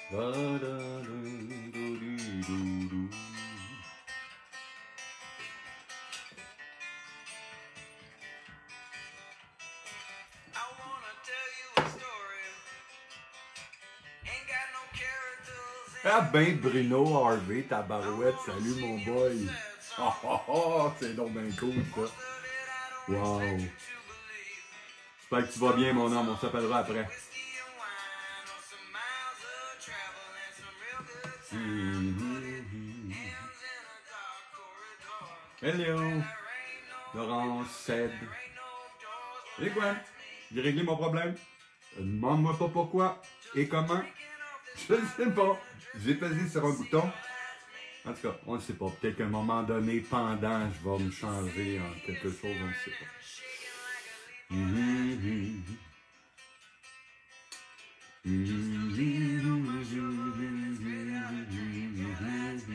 Ah ben Bruno Harvey, tabarouette, salut mon boy. Oh oh oh, c'est donc bien cool ça. Wow. J'espère que tu vas bien mon homme, on s'appellera après. Hello. Laurence, Seb. Et quoi? J'ai réglé mon problème? Demande-moi pas pourquoi et comment. Je ne sais pas. J'ai pesé sur un bouton. En tout cas, on ne sait pas. Peut-être qu'à un moment donné, pendant, je vais me changer en quelque chose, on ne sait pas.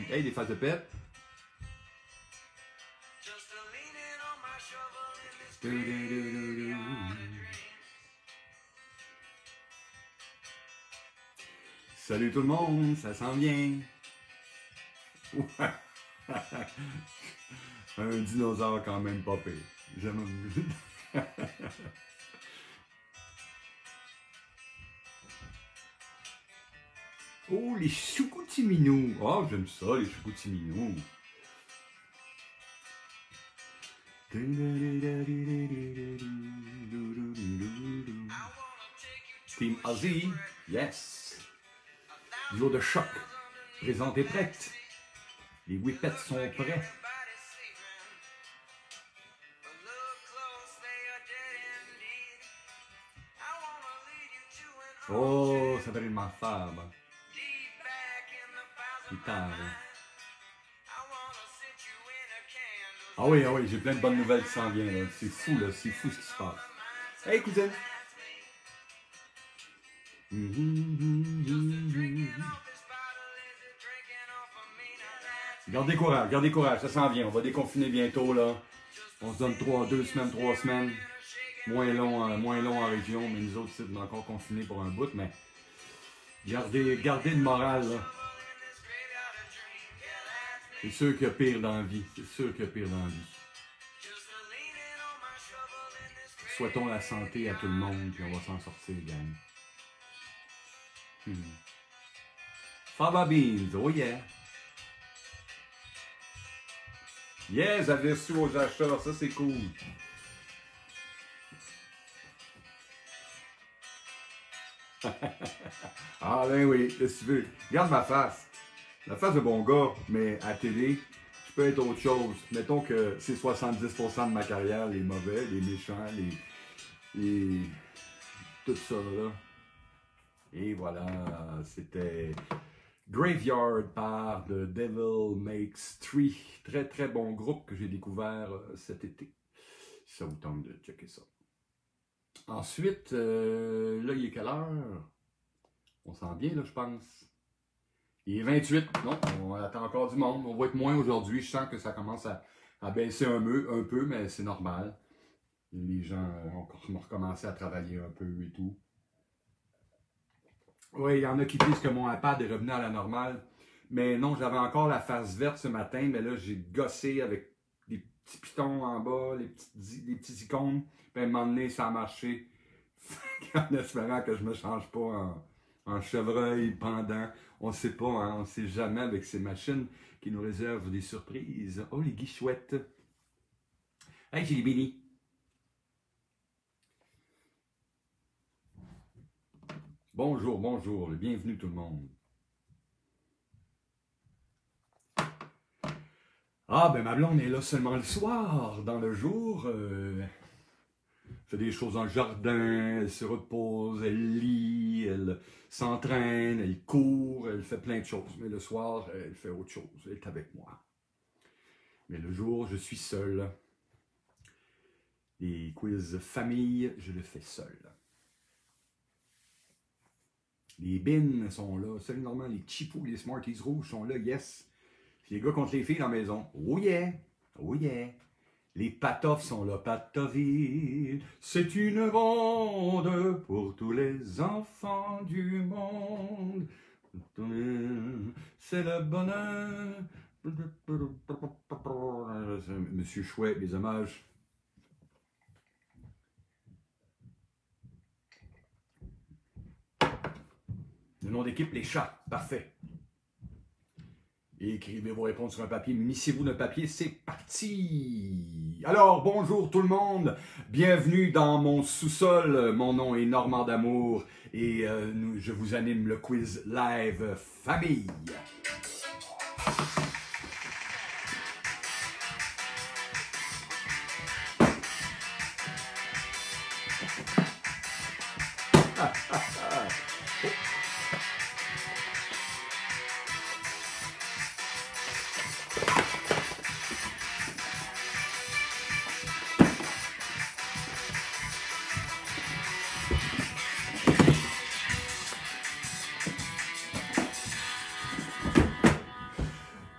Hey, des faces de pète. Salut tout le monde, ça s'en vient. Un dinosaure quand même pas pire. J'aime. Oh, les choucoutis-minous. Oh, j'aime ça, les choucoutis-minous. Team Ozzy, yes. Duo de choc, présente et prête. Les whippets sont prêts. Oh, ça va être ma femme. Guitare. Ah oui, j'ai plein de bonnes nouvelles qui s'en viennent. C'est fou, là. C'est fou ce qui se passe. Hey, cousine. Gardez courage, ça s'en vient. On va déconfiner bientôt, là. On se donne 2 semaines, 3 semaines. Moins long en région, mais nous autres, c'est encore confinés pour un bout, mais gardez le moral, là. C'est sûr qu'il y a pire dans la vie. C'est sûr qu'il y a pire dans la vie. Souhaitons la santé à tout le monde, puis on va s'en sortir, gang. Fava Beans, oh yeah! Yes, j'avais reçu aux achats, ça c'est cool. Ah ben oui, qu'est-ce que tu veux? Regarde ma face. La face de bon gars, mais à télé, je peux être autre chose. Mettons que c'est 70% de ma carrière, les mauvais, les méchants, les... tout ça là. Et voilà, c'était Graveyard par The Devil Makes Three. Très très bon groupe que j'ai découvert cet été. Si ça vous tente de checker ça. Ensuite, là il est quelle heure? On sent bien là je pense. Il est 28, non, on attend encore du monde. On va être moins aujourd'hui. Je sens que ça commence à baisser un peu, mais c'est normal. Les gens ont recommencé à travailler un peu et tout. Oui, il y en a qui disent que mon iPad est revenu à la normale. Mais non, j'avais encore la face verte ce matin, mais là, j'ai gossé avec des petits pitons en bas, les petits icônes. Puis à un moment donné, ça a marché. En espérant que je me change pas en chevreuil pendant. On ne sait pas, hein, on ne sait jamais avec ces machines qui nous réservent des surprises. Oh, les guichouettes. Hey, j'ai les bénis. Bonjour, bonjour, bienvenue tout le monde. Ah, ben ma blonde est là seulement le soir. Dans le jour, elle fait des choses dans le jardin, elle se repose, elle lit, elle s'entraîne, elle court, elle fait plein de choses. Mais le soir, elle fait autre chose, elle est avec moi. Mais le jour, je suis seul. Les quiz famille, je le fais seul. Les bins sont là. Salut Normand, les chipos, les Smarties rouges sont là, yes. Puis les gars contre les filles dans la maison. Oh yeah! Oh yeah! Les patoffs sont là. Patoville, c'est une ronde pour tous les enfants du monde. C'est le bonheur. Monsieur Chouet, les hommages. Le nom d'équipe, les chats. Parfait. Et écrivez vos réponses sur un papier. Munissez-vous d'un papier. C'est parti. Alors, bonjour tout le monde. Bienvenue dans mon sous-sol. Mon nom est Normand D'Amour et je vous anime le quiz live famille.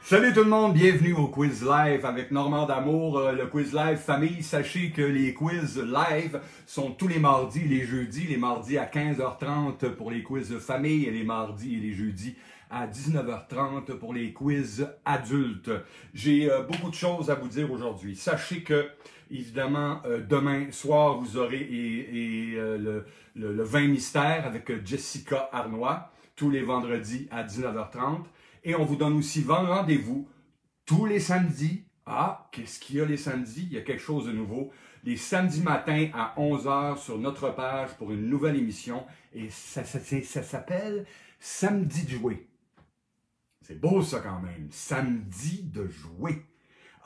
Salut tout le monde, bienvenue au quiz live avec Normand D'Amour, le quiz live famille. Sachez que les quiz live sont tous les mardis, les jeudis, les mardis à 15h30 pour les quiz famille et les mardis et les jeudis à 19h30 pour les quiz adultes. J'ai beaucoup de choses à vous dire aujourd'hui. Sachez que, évidemment, demain soir, vous aurez le vin mystère avec Jessica Arnois, tous les vendredis à 19h30. Et on vous donne aussi rendez-vous tous les samedis. Ah, qu'est-ce qu'il y a les samedis? Il y a quelque chose de nouveau. Les samedis matins à 11h sur notre page pour une nouvelle émission. Et ça s'appelle Samedi de jouer. C'est beau ça quand même. Samedi de jouer.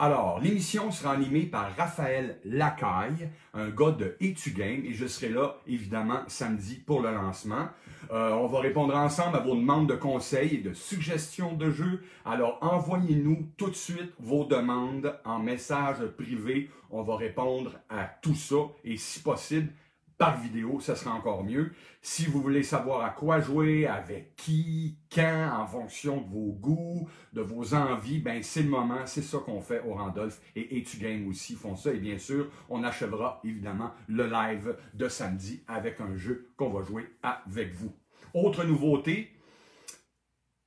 Alors, l'émission sera animée par Raphaël Lacaille, un gars de Etugame, et je serai là, évidemment, samedi pour le lancement. On va répondre ensemble à vos demandes de conseils et de suggestions de jeux. Alors, envoyez-nous tout de suite vos demandes en message privé. On va répondre à tout ça, et si possible, par vidéo, ça sera encore mieux. Si vous voulez savoir à quoi jouer, avec qui, quand, en fonction de vos goûts, de vos envies, ben c'est le moment, c'est ça qu'on fait au Randolph et Etugame aussi font ça. Et bien sûr, on achèvera évidemment le live de samedi avec un jeu qu'on va jouer avec vous. Autre nouveauté,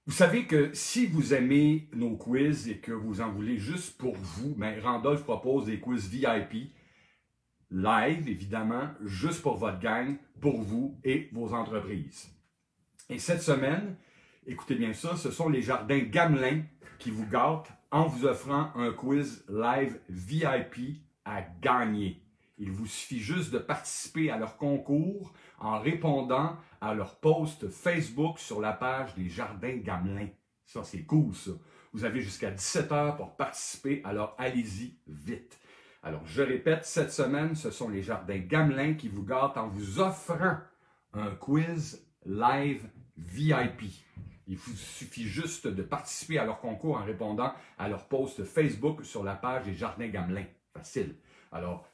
vous savez que si vous aimez nos quiz et que vous en voulez juste pour vous, ben Randolph propose des quiz VIP live, évidemment, juste pour votre gang, pour vous et vos entreprises. Et cette semaine, écoutez bien ça, ce sont les Jardins Gamelin qui vous gâtent en vous offrant un quiz live VIP à gagner. Il vous suffit juste de participer à leur concours en répondant à leur post Facebook sur la page des Jardins Gamelin. Ça, c'est cool, ça. Vous avez jusqu'à 17h pour participer, alors allez-y vite. Alors, je répète, cette semaine, ce sont les Jardins Gamelin qui vous gâtent en vous offrant un quiz live VIP. Il vous suffit juste de participer à leur concours en répondant à leur post Facebook sur la page des Jardins Gamelin. Facile. Alors,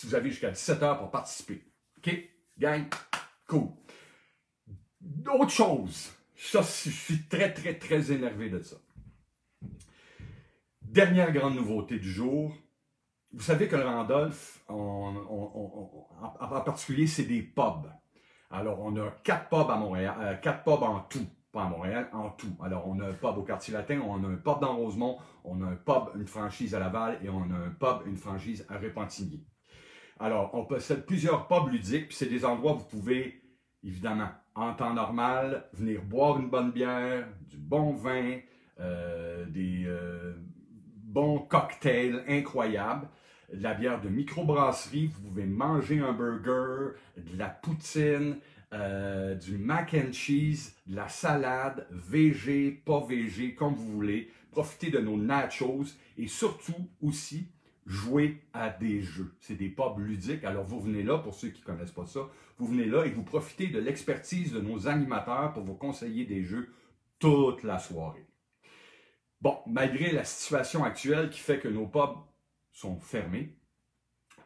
vous avez jusqu'à 17h pour participer. OK? Gang? Cool. Autre chose. Ça, je suis très, très, très énervé de ça. Dernière grande nouveauté du jour. Vous savez que le Randolph, en particulier, c'est des pubs. Alors, on a 4 pubs à Montréal, 4 pubs en tout, pas à Montréal, en tout. Alors, on a un pub au Quartier Latin, on a un pub dans Rosemont, on a un pub, une franchise à Laval et on a un pub, une franchise à Repentigny. Alors, on possède plusieurs pubs ludiques, puis c'est des endroits où vous pouvez, évidemment, en temps normal, venir boire une bonne bière, du bon vin, des bons cocktails incroyables. De la bière de microbrasserie, vous pouvez manger un burger, de la poutine, du mac and cheese, de la salade, végé, pas végé, comme vous voulez. Profitez de nos nachos et surtout aussi jouer à des jeux. C'est des pubs ludiques, alors vous venez là, pour ceux qui ne connaissent pas ça, vous venez là et vous profitez de l'expertise de nos animateurs pour vous conseiller des jeux toute la soirée. Bon, malgré la situation actuelle qui fait que nos pubs sont fermés,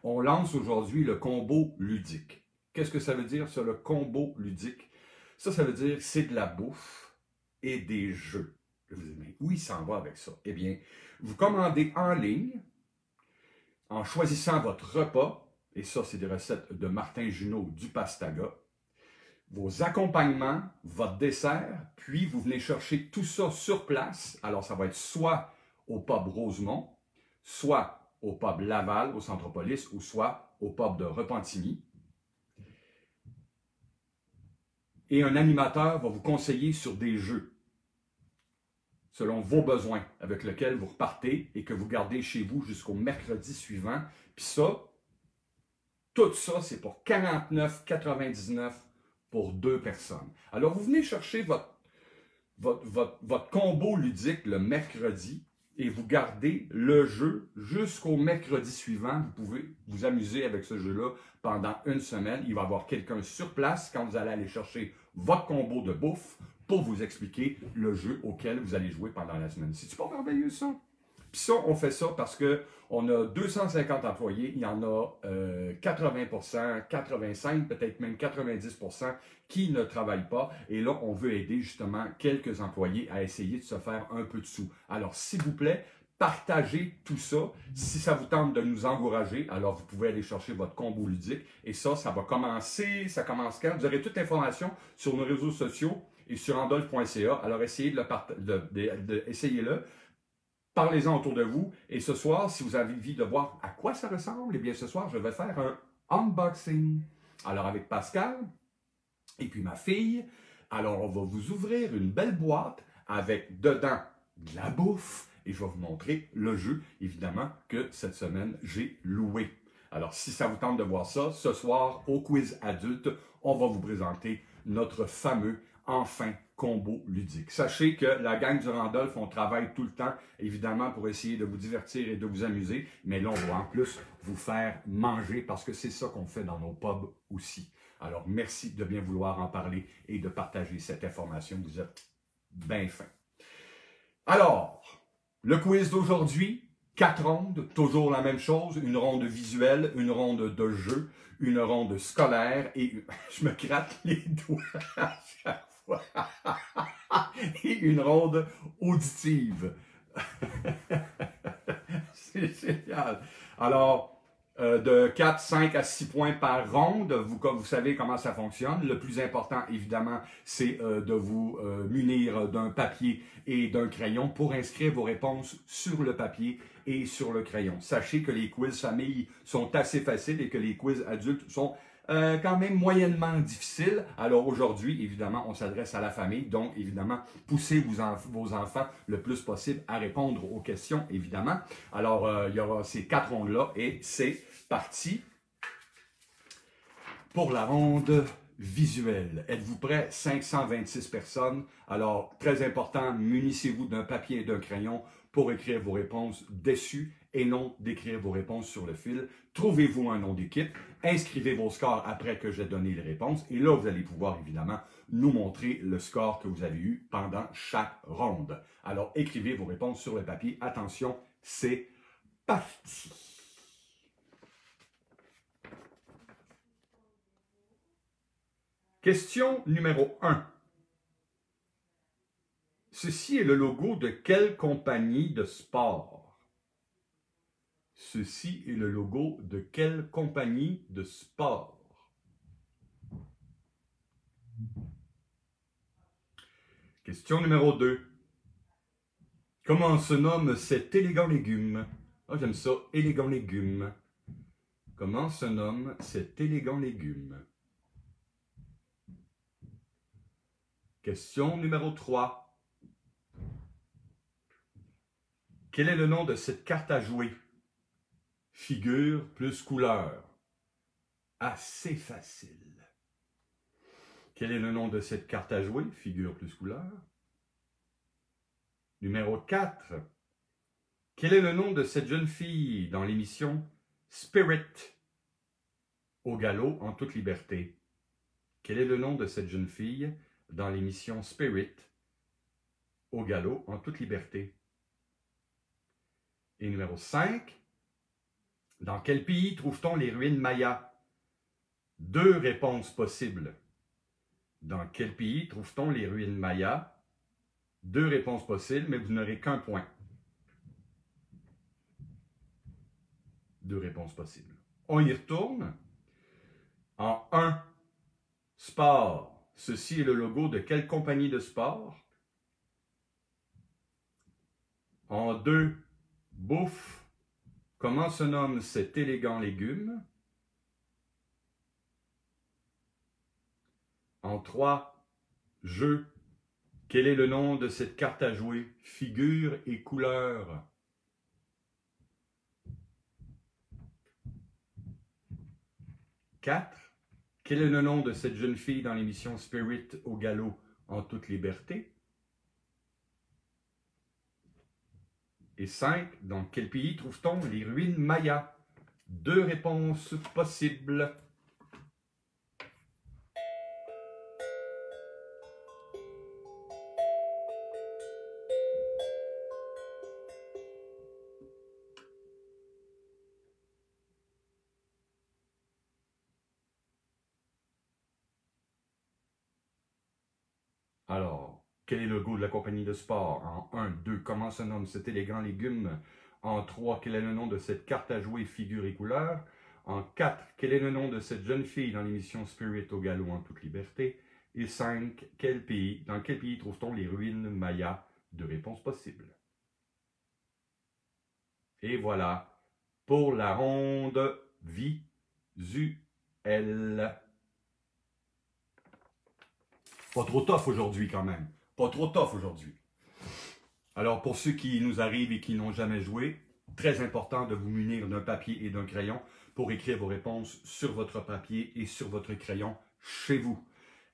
on lance aujourd'hui le combo ludique. Qu'est-ce que ça veut dire, ça, le combo ludique? Ça veut dire c'est de la bouffe et des jeux. Je vous dis, mais où il s'en va avec ça? Eh bien, vous commandez en ligne, en choisissant votre repas, et ça, c'est des recettes de Martin Junot du Pastaga. vos accompagnements, votre dessert, puis vous venez chercher tout ça sur place. Alors, ça va être soit au pub Rosemont, soit au pub Laval, au Centropolis, ou soit au pub de Repentigny. Et un animateur va vous conseiller sur des jeux selon vos besoins, avec lesquels vous repartez et que vous gardez chez vous jusqu'au mercredi suivant. Puis ça, tout ça, c'est pour 49,99 pour 2 personnes. Alors, vous venez chercher votre combo ludique le mercredi et vous gardez le jeu jusqu'au mercredi suivant. Vous pouvez vous amuser avec ce jeu-là pendant une semaine. Il va y avoir quelqu'un sur place quand vous allez aller chercher votre combo de bouffe pour vous expliquer le jeu auquel vous allez jouer pendant la semaine. C'est-tu pas merveilleux, ça? Puis ça, on fait ça parce qu'on a 250 employés, il y en a 80%, 85%, peut-être même 90% qui ne travaillent pas. Et là, on veut aider justement quelques employés à essayer de se faire un peu de sous. Alors, s'il vous plaît, partagez tout ça. Si ça vous tente de nous encourager, alors vous pouvez aller chercher votre combo ludique. Et ça va commencer, ça commence quand? Vous aurez toute l'information sur nos réseaux sociaux et sur andolf.ca. Alors, essayez essayez-le. Parlez-en autour de vous. Et ce soir, si vous avez envie de voir à quoi ça ressemble, eh bien ce soir, je vais faire un unboxing. Alors avec Pascal et puis ma fille, alors on va vous ouvrir une belle boîte avec dedans de la bouffe et je vais vous montrer le jeu, évidemment, que cette semaine, j'ai loué. Alors si ça vous tente de voir ça, ce soir, au quiz adulte, on va vous présenter notre fameux enfin combo ludique. Sachez que la gang du Randolph, on travaille tout le temps, évidemment, pour essayer de vous divertir et de vous amuser, mais là, on va en plus vous faire manger parce que c'est ça qu'on fait dans nos pubs aussi. Alors, merci de bien vouloir en parler et de partager cette information. Vous êtes bien fins. Alors, le quiz d'aujourd'hui, 4 rondes, toujours la même chose, une ronde visuelle, une ronde de jeu, une ronde scolaire et je me gratte les doigts à chaque fois. Et une ronde auditive. C'est génial. Alors, de 4, 5 à 6 points par ronde, vous savez comment ça fonctionne. Le plus important, évidemment, c'est de vous munir d'un papier et d'un crayon pour inscrire vos réponses sur le papier et sur le crayon. Sachez que les quiz famille sont assez faciles et que les quiz adultes sont quand même moyennement difficiles. Alors aujourd'hui, évidemment, on s'adresse à la famille. Donc, évidemment, poussez vos enfants le plus possible à répondre aux questions, évidemment. Alors, il y aura ces 4 rondes-là et c'est parti pour la ronde visuelle. Êtes-vous prêts? 526 personnes. Alors, très important, munissez-vous d'un papier et d'un crayon pour écrire vos réponses dessus et non d'écrire vos réponses sur le fil. Trouvez-vous un nom d'équipe, inscrivez vos scores après que j'ai donné les réponses et là, vous allez pouvoir évidemment nous montrer le score que vous avez eu pendant chaque ronde. Alors, écrivez vos réponses sur le papier. Attention, c'est parti! Question numéro 1. Ceci est le logo de quelle compagnie de sport? Ceci est le logo de quelle compagnie de sport? Question numéro 2. Comment se nomme cet élégant légume? Ah, j'aime ça, élégant légume. Comment se nomme cet élégant légume? Question numéro 3. Quel est le nom de cette carte à jouer? Figure plus couleur. Assez facile. Quel est le nom de cette carte à jouer? Figure plus couleur. Numéro 4. Quel est le nom de cette jeune fille dans l'émission Spirit? Au galop en toute liberté. Quel est le nom de cette jeune fille dans l'émission Spirit? Au galop en toute liberté. Et numéro 5. Dans quel pays trouve-t-on les ruines mayas? 2 réponses possibles. Dans quel pays trouve-t-on les ruines mayas? 2 réponses possibles, mais vous n'aurez qu'un point. 2 réponses possibles. On y retourne. En 1, sport. ceci est le logo de quelle compagnie de sport? En 2, bouffe, comment se nomme cet élégant légume? En 3, jeu, quel est le nom de cette carte à jouer? Figure et couleur. 4, quel est le nom de cette jeune fille dans l'émission Spirit au galop en toute liberté? Et 5, dans quel pays trouve-t-on les ruines mayas? 2 réponses possibles. Alors, quel est le goût de la compagnie de sport? En 1, 2, comment se nomme cet élégant légume? En 3, quel est le nom de cette carte à jouer, figure et couleur? En 4, quel est le nom de cette jeune fille dans l'émission Spirit au galop en toute liberté? Et 5, dans quel pays trouve-t-on les ruines mayas? 2 réponses possibles. Et voilà pour la ronde visuelle. Pas trop tough aujourd'hui quand même. Pas trop tough aujourd'hui. Alors pour ceux qui nous arrivent et qui n'ont jamais joué, très important de vous munir d'un papier et d'un crayon pour écrire vos réponses sur votre papier et sur votre crayon chez vous.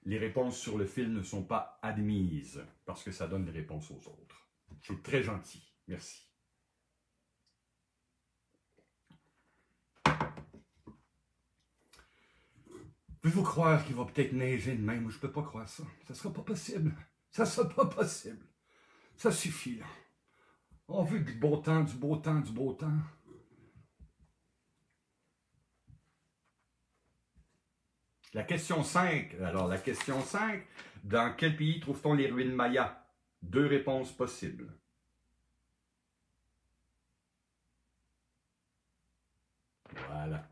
Les réponses sur le fil ne sont pas admises parce que ça donne des réponses aux autres. C'est très gentil. Merci. Pouvez-vous croire qu'il va peut-être neiger de même? Je ne peux pas croire ça. Ça ne sera pas possible. Ça ne sera pas possible. Ça suffit, là. On veut du beau temps, du beau temps, du beau temps. La question 5. Alors, la question 5. Dans quel pays trouve-t-on les ruines mayas? 2 réponses possibles. Voilà.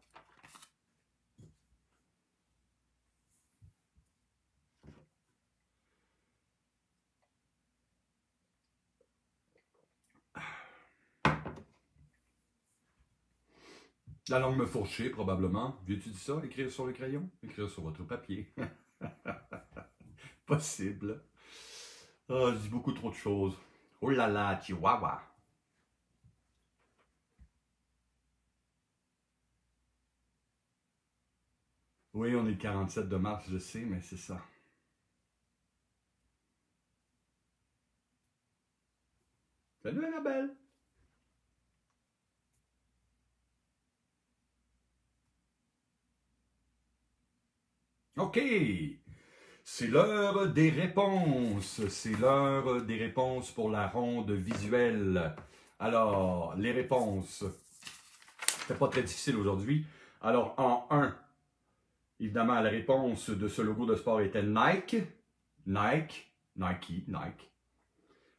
La langue me fourchait, probablement. Viens-tu dire ça, écrire sur le crayon? Écrire sur votre papier. Possible. Oh, je dis beaucoup trop de choses. Oh là là, chihuahua. Oui, on est le 47 de mars, je sais, mais c'est ça. Salut Annabelle! OK! C'est l'heure des réponses. C'est l'heure des réponses pour la ronde visuelle. Alors, les réponses. C'était pas très difficile aujourd'hui. Alors, en 1, évidemment, la réponse de ce logo de sport était Nike. Nike. Nike. Nike.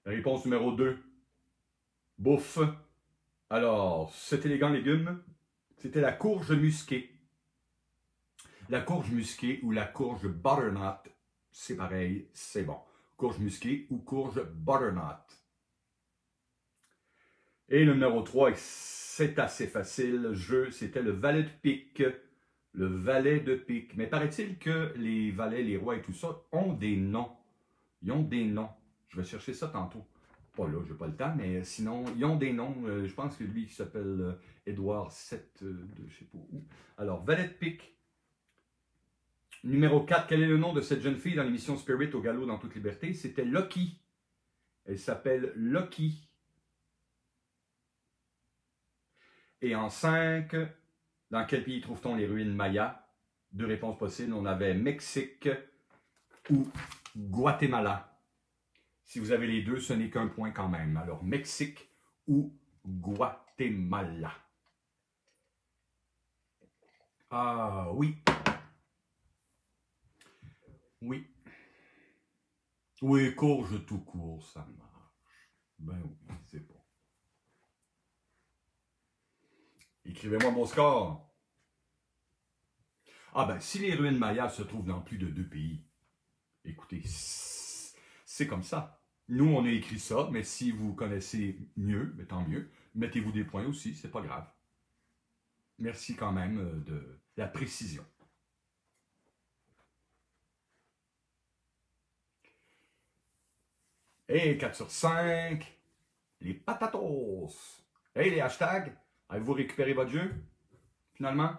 La réponse numéro 2, bouffe. Alors, cet élégant légume, c'était la courge musquée. La courge musquée ou la courge butternut, c'est pareil, c'est bon. Courge musquée ou courge butternut. Et le numéro 3, c'est assez facile, c'était le valet de pique. Le valet de pique. Mais paraît-il que les valets, les rois et tout ça ont des noms. Ils ont des noms. Je vais chercher ça tantôt. Pas là, j'ai pas le temps, mais sinon, ils ont des noms. Je pense que lui qui s'appelle Édouard VII de je sais pas où. Alors, valet de pique. Numéro 4, quel est le nom de cette jeune fille dans l'émission Spirit au galop dans toute liberté? C'était Lucky. Elle s'appelle Lucky. Et en 5, dans quel pays trouve-t-on les ruines mayas? 2 réponses possibles. On avait Mexique ou Guatemala. Si vous avez les deux, ce n'est qu'un point quand même. Alors, Mexique ou Guatemala. Ah oui. Oui. Oui, courge tout court, ça marche. Ben oui, c'est bon. Écrivez-moi mon score. Ah ben, si les ruines mayas se trouvent dans plus de 2 pays, Écoutez, c'est comme ça. Nous, on a écrit ça, mais si vous connaissez mieux, mais tant mieux. Mettez-vous des points aussi, c'est pas grave. Merci quand même de la précision. Et 4 sur 5, les patatos. Hey, les hashtags, avez-vous récupéré votre jeu, finalement?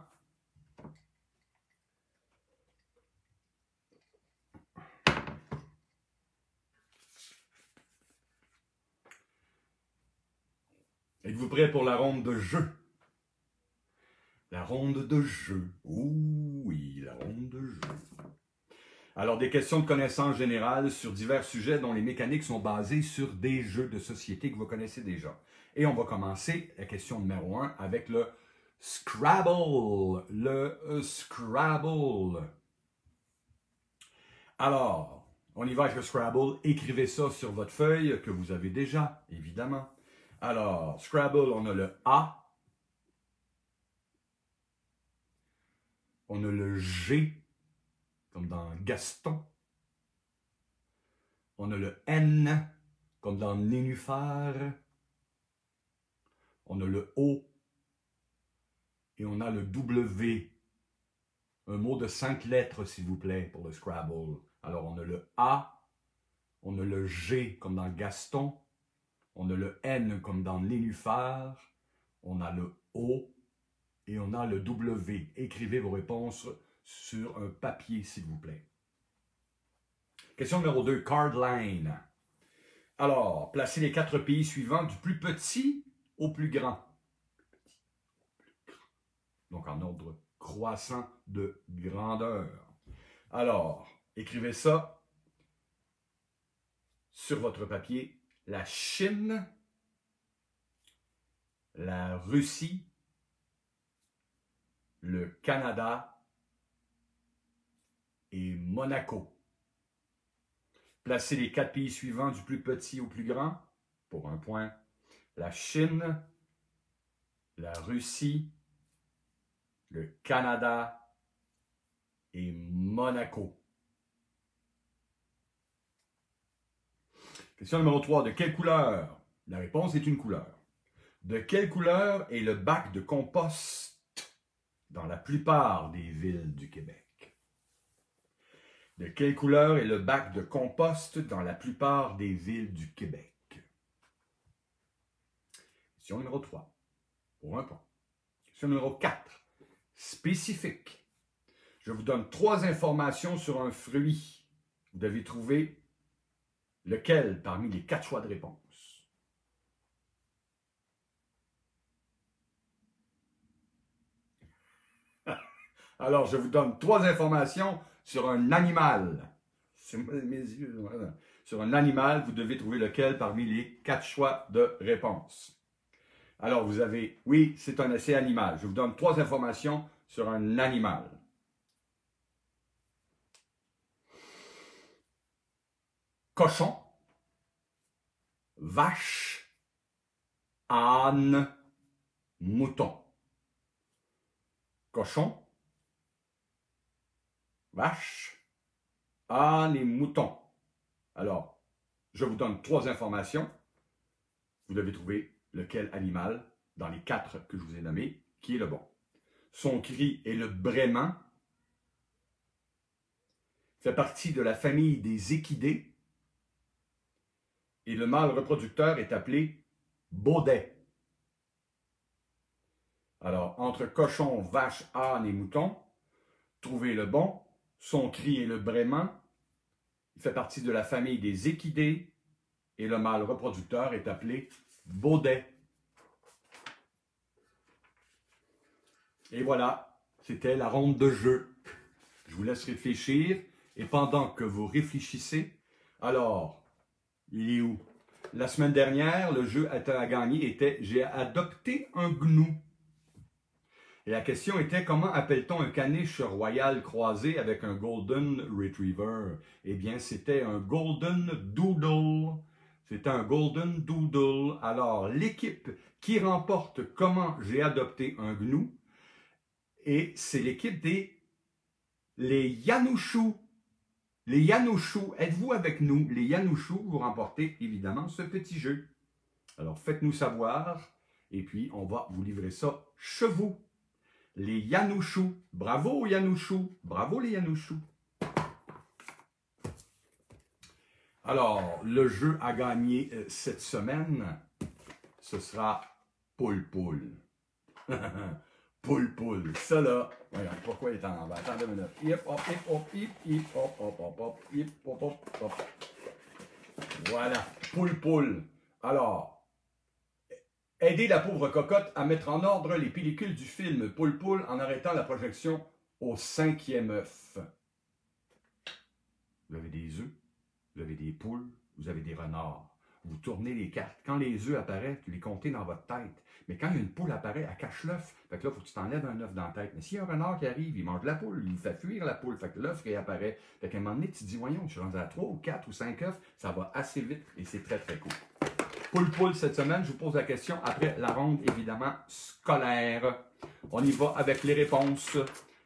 Êtes-vous prêts pour la ronde de jeu? La ronde de jeu. Oh oui, la ronde de jeu. Alors, des questions de connaissances générales sur divers sujets dont les mécaniques sont basées sur des jeux de société que vous connaissez déjà. Et on va commencer la question numéro 1 avec le Scrabble. Le Scrabble. Alors, on y va avec le Scrabble. Écrivez ça sur votre feuille que vous avez déjà, évidemment. Alors, Scrabble, on a le A. On a le G, comme dans Gaston. On a le N, comme dans Nénuphar. On a le O. Et on a le W. Un mot de 5 lettres, s'il vous plaît, pour le Scrabble. Alors, on a le A. On a le G, comme dans Gaston. On a le N, comme dans Nénuphar. On a le O. Et on a le W. Écrivez vos réponses sur un papier, s'il vous plaît. Question numéro 2, Card Line. Alors, placez les 4 pays suivants du plus petit au plus grand. Donc, en ordre croissant de grandeur. Alors, écrivez ça sur votre papier. La Chine, la Russie, le Canada et Monaco. Placez les 4 pays suivants du plus petit au plus grand pour un point. La Chine, la Russie, le Canada et Monaco. Question numéro 3. De quelle couleur? La réponse est une couleur. De quelle couleur est le bac de compost dans la plupart des villes du Québec? De quelle couleur est le bac de compost dans la plupart des villes du Québec? Question numéro 3. Pour un point. Question numéro 4. Spécifique. Je vous donne 3 informations sur un fruit. Vous devez trouver lequel parmi les 4 choix de réponse. Alors, je vous donne 3 informations sur un animal. Sur un animal, vous devez trouver lequel parmi les 4 choix de réponse. Alors, vous avez, oui, c'est un essai animal. Je vous donne 3 informations sur un animal. Cochon, vache, âne, mouton. Cochon, vache, âne et mouton. Alors, je vous donne 3 informations. Vous devez trouver lequel animal, dans les 4 que je vous ai nommés, qui est le bon. Son cri est le braiement. Fait partie de la famille des équidés. Et le mâle reproducteur est appelé baudet. Alors, entre cochon, vache, âne et mouton, trouvez le bon. Son cri est le braiement. Il fait partie de la famille des équidés. Et le mâle reproducteur est appelé baudet. Et voilà, c'était la ronde de jeu. Je vous laisse réfléchir. Et pendant que vous réfléchissez, alors, il est où? La semaine dernière, le jeu à gagner était « J'ai adopté un gnou ». Et la question était « Comment appelle-t-on un caniche royal croisé avec un Golden Retriever ?» Eh bien, c'était un Golden Doodle. C'était un Golden Doodle. Alors, l'équipe qui remporte « Comment j'ai adopté un gnou » et c'est l'équipe des les Yanouchous. Les Yanouchous, êtes-vous avec nous? Les Yanouchous, vous remportez évidemment ce petit jeu. Alors, faites-nous savoir, et puis on va vous livrer ça chez vous. Les Yanouchous. Bravo Yanouchous. Bravo les Yanouchous. Alors, le jeu à gagner cette semaine, ce sera Poule Poule. Poule Poule. Ça là, voyons, pourquoi il est en bas? Attendez une minute. Hip hop, hip hop, hip hip hop, hop, hop, hop, hip hop, hop, hop. Voilà, Poule Poule. Alors, aidez la pauvre cocotte à mettre en ordre les pellicules du film Poule Poule en arrêtant la projection au 5e œuf. Vous avez des œufs, vous avez des poules, vous avez des renards. Vous tournez les cartes. Quand les œufs apparaissent, vous les comptez dans votre tête. Mais quand une poule apparaît, elle cache l'œuf. Fait que là, il faut que tu t'enlèves un œuf dans la tête. Mais s'il y a un renard qui arrive, il mange la poule, il fait fuir la poule. Fait que l'œuf réapparaît. Fait qu'à un moment donné, tu te dis, voyons, je suis rendu à 3 ou 4 ou 5 œufs. Ça va assez vite et c'est très, très cool. Poule Poule cette semaine, je vous pose la question après la ronde, évidemment, scolaire. On y va avec les réponses.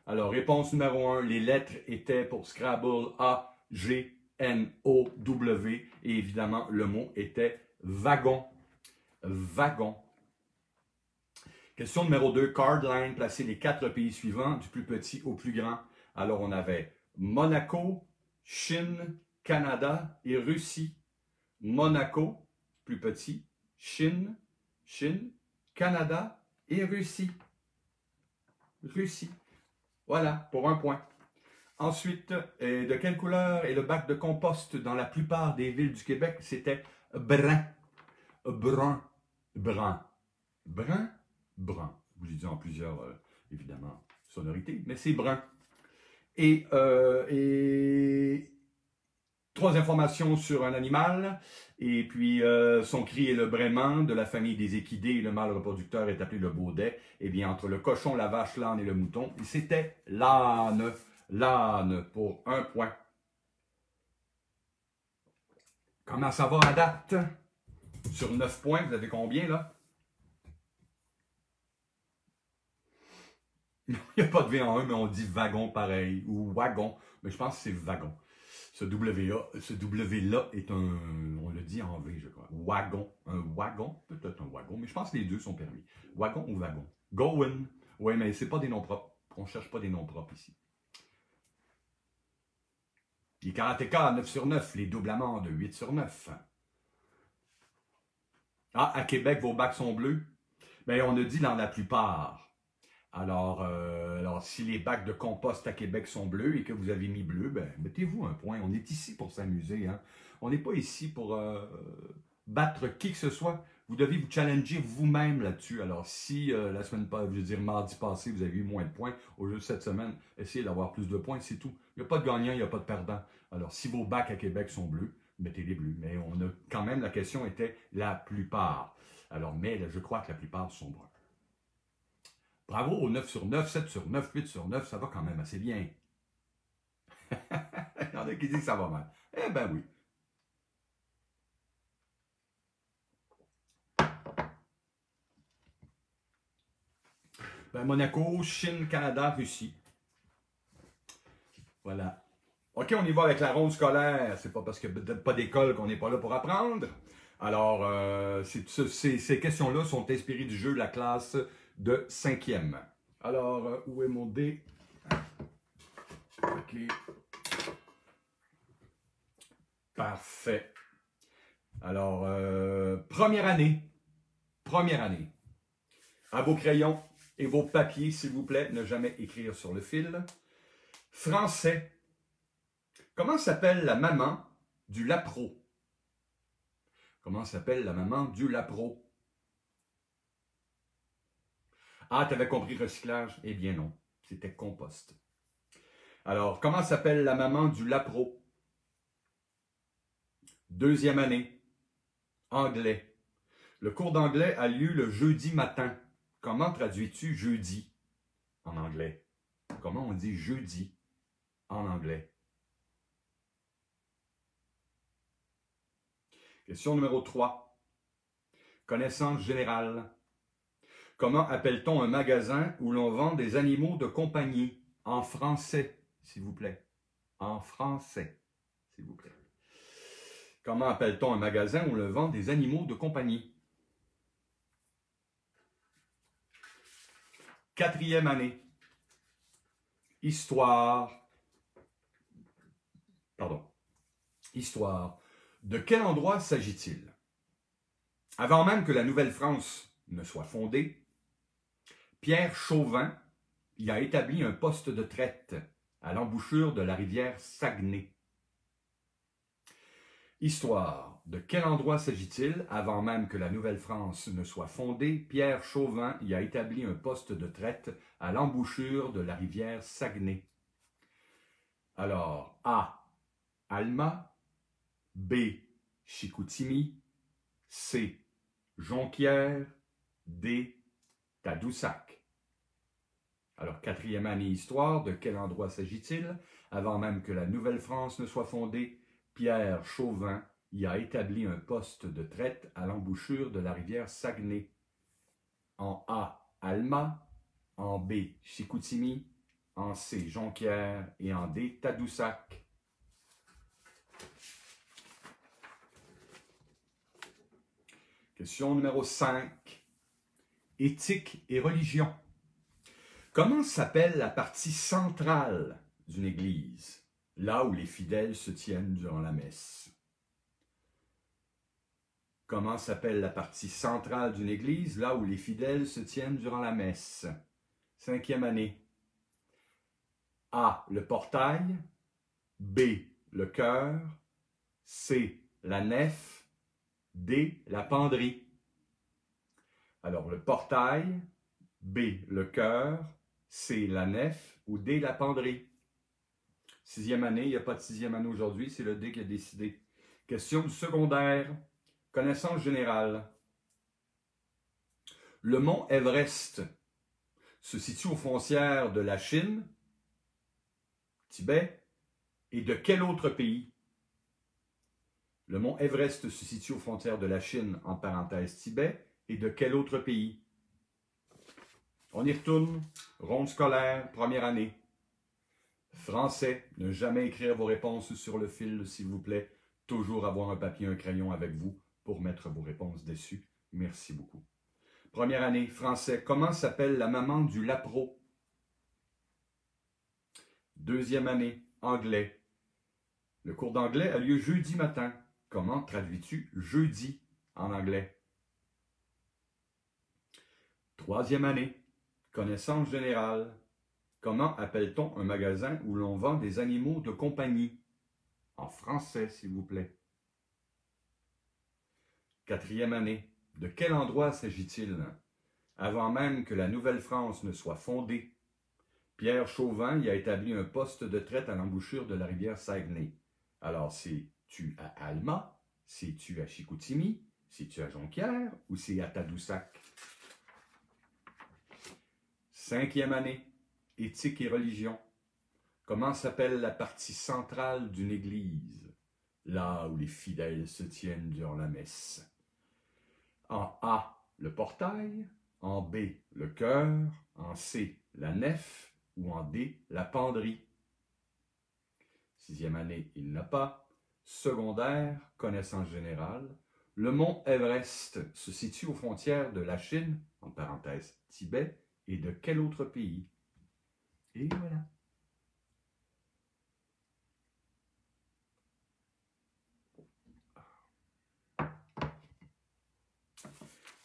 Alors, réponse numéro 1, les lettres étaient pour Scrabble A, G, N-O-W. Et évidemment, le mot était wagon. Wagon. Question numéro 2, card line, placez les 4 pays suivants, du plus petit au plus grand. Alors, on avait Monaco, Chine, Canada et Russie. Monaco, plus petit, Chine, Canada et Russie. Russie. Voilà, pour un point. Ensuite, de quelle couleur est le bac de compost dans la plupart des villes du Québec? C'était brun. Brun. Brun. Brun. Brun. Je vous l'ai dit en plusieurs, évidemment, sonorités, mais c'est brun. Et 3 informations sur un animal. Et puis, son cri est le braiement de la famille des équidés. Le mâle reproducteur est appelé le baudet. Eh bien, entre le cochon, la vache, l'âne et le mouton, c'était l'âne. L'âne pour un point. Comment ça va à date? Sur 9 points, vous avez combien là? Il n'y a pas de V en 1, mais on dit wagon pareil, ou wagon, mais je pense que c'est wagon. Ce W-là est un, on le dit en V, je crois. Wagon, un wagon, peut-être un wagon, mais je pense que les deux sont permis. Wagon ou wagon? Going. Oui, mais c'est pas des noms propres. On ne cherche pas des noms propres ici. Les karatékas, 9 sur 9. Les doubles amandes, 8 sur 9. Ah, à Québec, vos bacs sont bleus? Bien, on a dit dans la plupart. Alors, si les bacs de compost à Québec sont bleus et que vous avez mis bleu, ben, mettez-vous un point. On est ici pour s'amuser. Hein? On n'est pas ici pour battre qui que ce soit. Vous devez vous challenger vous-même là-dessus. Alors, si la semaine passée, je veux dire mardi passé, vous avez eu moins de points, au lieu de cette semaine, essayez d'avoir plus de points, c'est tout. Il n'y a pas de gagnant, il n'y a pas de perdant. Alors, si vos bacs à Québec sont bleus, mettez les bleus. Mais on a quand même, la question était la plupart. Alors, mais je crois que la plupart sont bruns. Bravo, 9 sur 9, 7 sur 9, 8 sur 9, ça va quand même assez bien. Il y en a qui disent que ça va mal. Eh ben oui. Ben, Monaco, Chine, Canada, Russie. Voilà. OK, on y va avec la ronde scolaire. C'est pas parce qu'il n'y a pas d'école qu'on n'est pas là pour apprendre. Alors, ces questions-là sont inspirées du jeu de la classe de 5e. Alors, où est mon dé? OK. Parfait. Alors, première année. À vos crayons et vos papiers, s'il vous plaît, ne jamais écrire sur le fil. Français. Comment s'appelle la maman du lapro? Comment s'appelle la maman du lapro? Ah, tu avais compris recyclage? Eh bien non, c'était compost. Alors, comment s'appelle la maman du lapro? 2e année. Anglais. Le cours d'anglais a lieu le jeudi matin. Comment traduis-tu jeudi en anglais? Comment on dit jeudi en anglais? Question numéro 3. Connaissance générale. Comment appelle-t-on un magasin où l'on vend des animaux de compagnie? En français, s'il vous plaît. En français. s'il vous plaît. Comment appelle-t-on un magasin où l'on vend des animaux de compagnie? 4e année. Histoire. Histoire. De quel endroit s'agit-il? Avant même que la Nouvelle-France ne soit fondée, Pierre Chauvin y a établi un poste de traite à l'embouchure de la rivière Saguenay. Histoire. De quel endroit s'agit-il? Avant même que la Nouvelle-France ne soit fondée, Pierre Chauvin y a établi un poste de traite à l'embouchure de la rivière Saguenay. Alors, A. Alma. B. Chicoutimi. C. Jonquière. D. Tadoussac. Alors, 4e année histoire, de quel endroit s'agit-il? Avant même que la Nouvelle-France ne soit fondée, Pierre Chauvin y a établi un poste de traite à l'embouchure de la rivière Saguenay. En A, Alma. En B, Chicoutimi. En C, Jonquière. Et en D, Tadoussac. Question numéro 5. Éthique et religion. Comment s'appelle la partie centrale d'une église, là où les fidèles se tiennent durant la messe? Comment s'appelle la partie centrale d'une église, là où les fidèles se tiennent durant la messe? 5e année. A, le portail. B, le chœur. C, la nef. D, la penderie. Alors, le portail. B, le chœur. C, la nef. Ou D, la penderie. 6e année, il n'y a pas de 6e année aujourd'hui, c'est le D qui a décidé. Question du secondaire. Connaissance générale. Le mont Everest se situe aux frontières de la Chine, Tibet, et de quel autre pays? Le mont Everest se situe aux frontières de la Chine, en parenthèse Tibet, et de quel autre pays? On y retourne. Ronde scolaire, première année. Français, ne jamais écrire vos réponses sur le fil, s'il vous plaît. Toujours avoir un papier, un crayon avec vous pour mettre vos réponses dessus. Merci beaucoup. Première année, français. Comment s'appelle la maman du Lapro? 2e année, anglais. Le cours d'anglais a lieu jeudi matin. Comment traduis-tu jeudi en anglais? 3e année, connaissance générale. Comment appelle-t-on un magasin où l'on vend des animaux de compagnie? En français, s'il vous plaît. 4e année. De quel endroit s'agit-il? Avant même que la Nouvelle-France ne soit fondée, Pierre Chauvin y a établi un poste de traite à l'embouchure de la rivière Saguenay. Alors, c'est-tu à Alma? C'est-tu à Chicoutimi? C'est-tu à Jonquière? Ou c'est à Tadoussac? 5e année. Éthique et religion. Comment s'appelle la partie centrale d'une église, là où les fidèles se tiennent durant la messe? En A, le portail. En B, le chœur. En C, la nef. Ou en D, la penderie. 6e année, il n'a pas. Secondaire, connaissance générale. Le mont Everest se situe aux frontières de la Chine, en parenthèse Tibet, et de quel autre pays? Et voilà.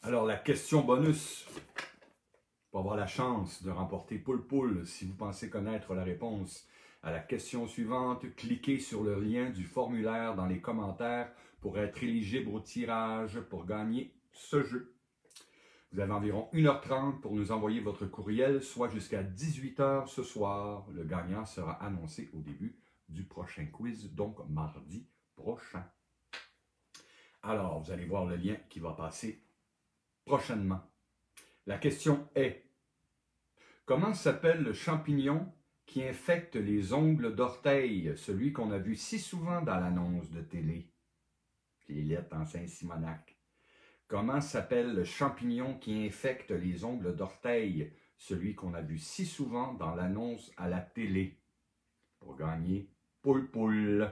Alors, la question bonus, pour avoir la chance de remporter poule-poule, si vous pensez connaître la réponse à la question suivante, cliquez sur le lien du formulaire dans les commentaires pour être éligible au tirage pour gagner ce jeu. Vous avez environ 1h30 pour nous envoyer votre courriel, soit jusqu'à 18h ce soir. Le gagnant sera annoncé au début du prochain quiz, donc mardi prochain. Alors, vous allez voir le lien qui va passer prochainement. La question est, comment s'appelle le champignon qui infecte les ongles d'orteil, celui qu'on a vu si souvent dans l'annonce de télé? Les lettres en Saint-Simonac. Comment s'appelle le champignon qui infecte les ongles d'orteil, celui qu'on a vu si souvent dans l'annonce à la télé? Pour gagner poule-poule.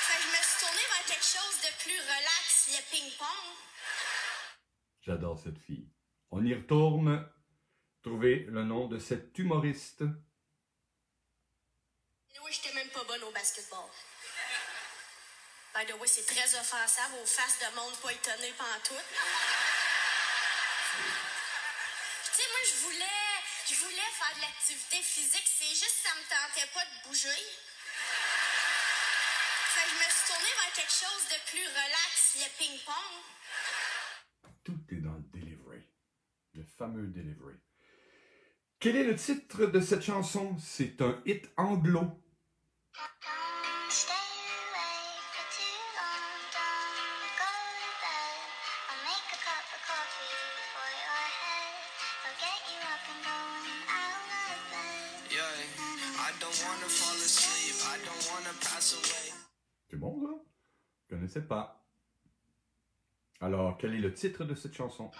Fait que je me suis tournée vers quelque chose de plus relax, le ping-pong. J'adore cette fille. On y retourne. Trouver le nom de cet humoriste. Oui, j'étais même pas bonne au basketball. By the way, c'est très offensable aux faces de monde pas étonné pantoute. Tu sais, moi, je voulais faire de l'activité physique, c'est juste que ça me tentait pas de bouger. Fait que je me suis tournée vers quelque chose de plus relax, le ping-pong. Tout est dans le delivery. Le fameux delivery. Quel est le titre de cette chanson? C'est un hit anglo. C'est bon, ça? Je ne connaissais pas. Alors, quel est le titre de cette chanson?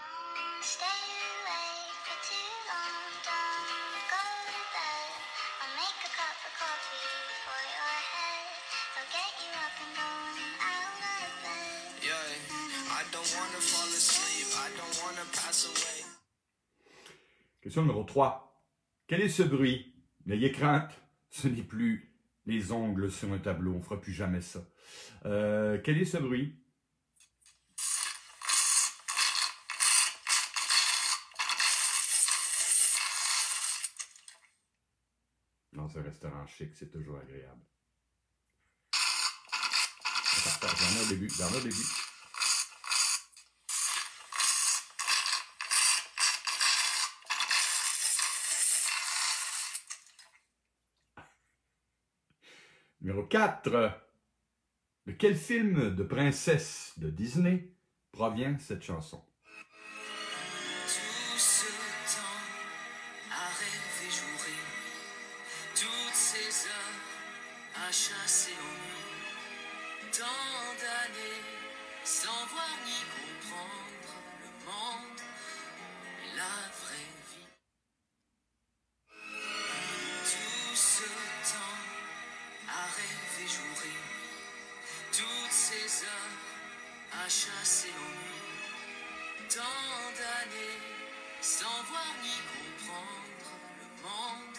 Question numéro 3. Quel est ce bruit? N'ayez crainte, ce n'est plus les ongles sur un tableau, on ne fera plus jamais ça. Quel est ce bruit? Dans un restaurant chic, c'est toujours agréable. J'en ai au début, Numéro 4. De quel film de princesse de Disney provient cette chanson? Tout ce temps à rêver jouer, toutes ces heures à chasser l'ennui, tant d'années sans voir ni comprendre le monde et la vraie vie. Tout ce temps à rêver jouer, toutes ces heures à chasser l'ennui, tant d'années sans voir ni comprendre le monde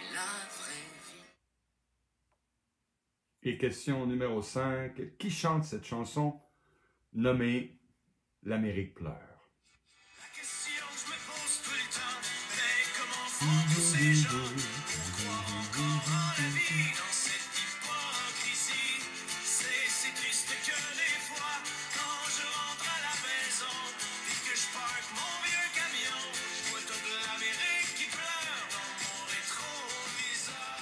et la vraie vie. Et question numéro 5. Qui chante cette chanson nommée L'Amérique pleure? La question que je me pose tout le temps, mais comment font tous ces gens pour croire encore en la vie dans cette hypocrisie? C'est triste que des fois, quand je rentre à la maison et que je parque mon vieux camion, je vois toute l'Amérique qui pleure dans mon rétroviseur.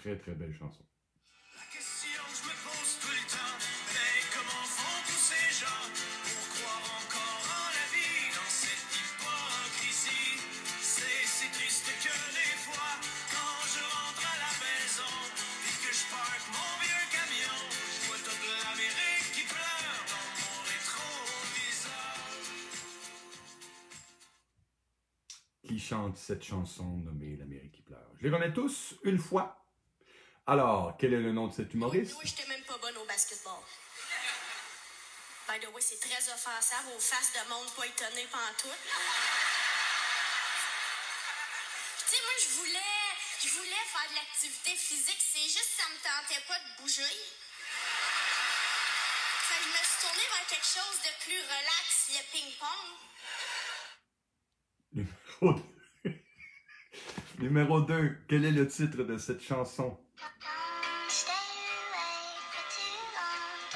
Très très belle chanson. La question que je me pose tout le temps, mais comment font tous ces gens pour croire encore en la vie dans cette hypocrisie? C'est triste que des fois, quand je rentre à la maison et que je parque mon vieux camion, je vois toute l'Amérique qui pleure dans mon rétroviseur. Qui chante cette chanson nommée L'Amérique qui pleure? Je les remets tous une fois. Alors, quel est le nom de cet humoriste? Oui, j'étais même pas bonne au basketball. By the way, c'est très offensable aux faces de monde pas étonné pantoute. Tu sais, moi, je voulais faire de l'activité physique, c'est juste que ça me tentait pas de bouger. Fait que je me suis tournée vers quelque chose de plus relax, le ping-pong. Numéro 2. Quel est le titre de cette chanson?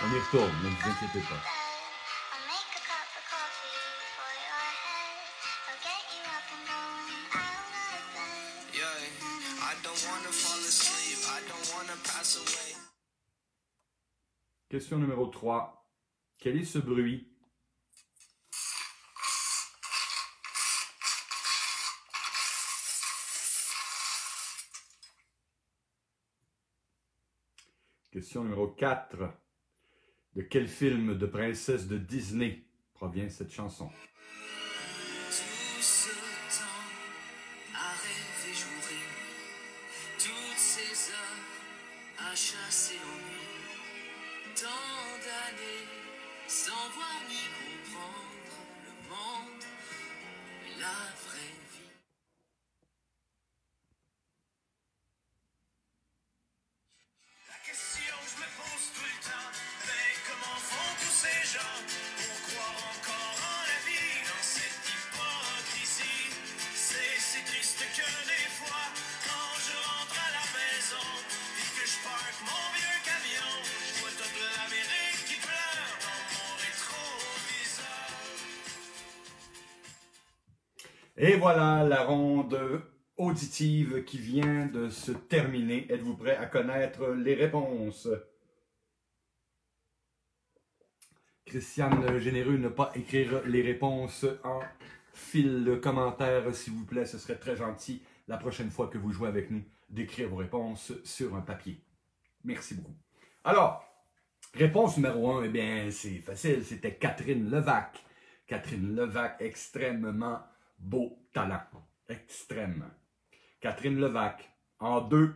On y retourne, ne vous inquiétez pas. Question numéro 3. Quel est ce bruit? Question numéro 4. De quel film de princesse de Disney provient cette chanson? Tout ce temps à rêver jouer, toutes ces heures à chasser l'ennui. Tant d'années sans voir ni comprendre le monde, la vraie vie. La question que je me pose tout le temps, mais comment font tous ces gens pour croire encore en la vie dans cette hypocrisie? C'est triste que des fois, quand je rentre à la maison et que je parque mon vieux camion, je vois toute l'Amérique qui pleure dans mon rétroviseur. Et voilà la ronde auditive qui vient de se terminer. Êtes-vous prêts à connaître les réponses? Christiane Généreux, ne pas écrire les réponses en fil de commentaire, s'il vous plaît. Ce serait très gentil, la prochaine fois que vous jouez avec nous, d'écrire vos réponses sur un papier. Merci beaucoup. Alors, réponse numéro 1, eh bien, c'est facile. C'était Catherine Levac. Catherine Levac, extrêmement beau talent. Extrême. Catherine Levac. En 2,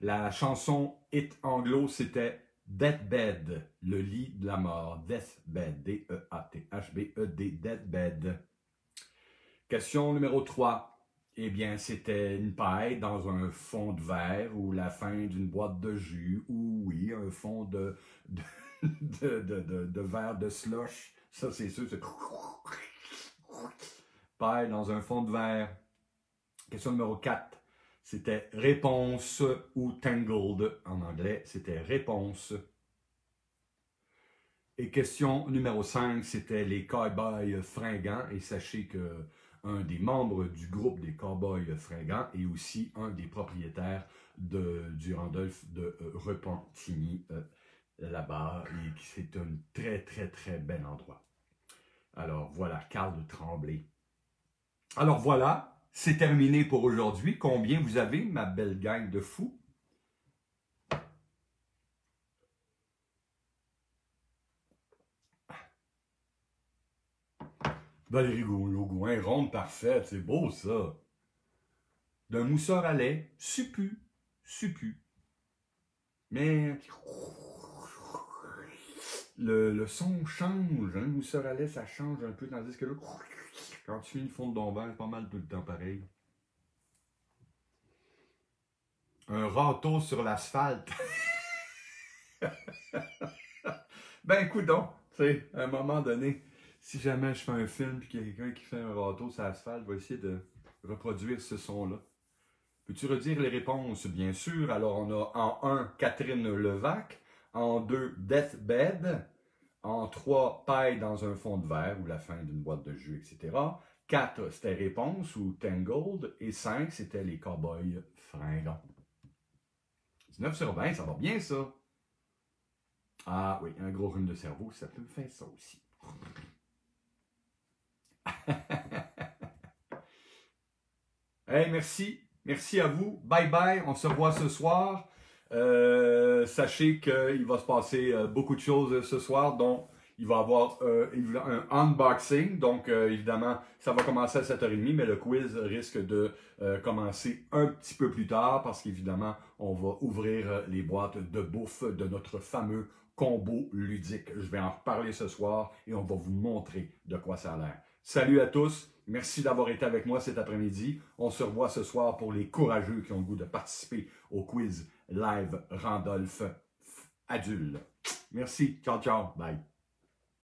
la chanson hit anglo, c'était Deathbed, le lit de la mort. Deathbed, D-E-A-T-H-B-E-D, Deathbed. Question numéro 3. Eh bien, c'était une paille dans un fond de verre ou la fin d'une boîte de jus ou, oui, un fond de verre de slush. Ça, c'est sûr, c'est paille dans un fond de verre. Question numéro 4. C'était réponse ou tangled en anglais. C'était réponse. Et question numéro 5, c'était les Cowboys fringants. Et sachez que un des membres du groupe des Cowboys fringants est aussi un des propriétaires du Randolph de Repentigny là-bas. Et c'est un très, très, très bel endroit. Alors voilà, Carl Tremblay. Alors voilà. C'est terminé pour aujourd'hui. Combien vous avez, ma belle gang de fous? Valérie Lougouin, ronde parfaite, c'est beau ça. D'un mousseur à lait, supu. Mais le son change, hein? Le mousseur à lait, ça change un peu, tandis que là, quand tu fais une fonte d'ombre, c'est pas mal tout le temps pareil. Un râteau sur l'asphalte. Ben, coudonc, tu sais, à un moment donné, si jamais je fais un film et qu'il y a quelqu'un qui fait un râteau sur l'asphalte, je vais essayer de reproduire ce son-là. Peux-tu redire les réponses? Bien sûr. Alors, on a en 1, Catherine Levac. En 2, Deathbed. En 3, paille dans un fond de verre ou la fin d'une boîte de jus, etc. 4, c'était réponse ou tangled. Et 5, c'était les Cowboys fringants. 19 sur 20, ça va bien ça. Ah oui, un gros rhume de cerveau, ça peut me faire ça aussi. Hey, merci. Merci à vous. Bye bye. On se revoit ce soir. Sachez qu'il va se passer beaucoup de choses ce soir. Donc, il va y avoir un unboxing. Donc, évidemment, ça va commencer à 7h30, mais le quiz risque de commencer un petit peu plus tard parce qu'évidemment, on va ouvrir les boîtes de bouffe de notre fameux combo ludique. Je vais en reparler ce soir et on va vous montrer de quoi ça a l'air. Salut à tous. Merci d'avoir été avec moi cet après-midi. On se revoit ce soir pour les courageux qui ont le goût de participer au quiz live Randolph Adulte. Merci. Ciao, ciao. Bye.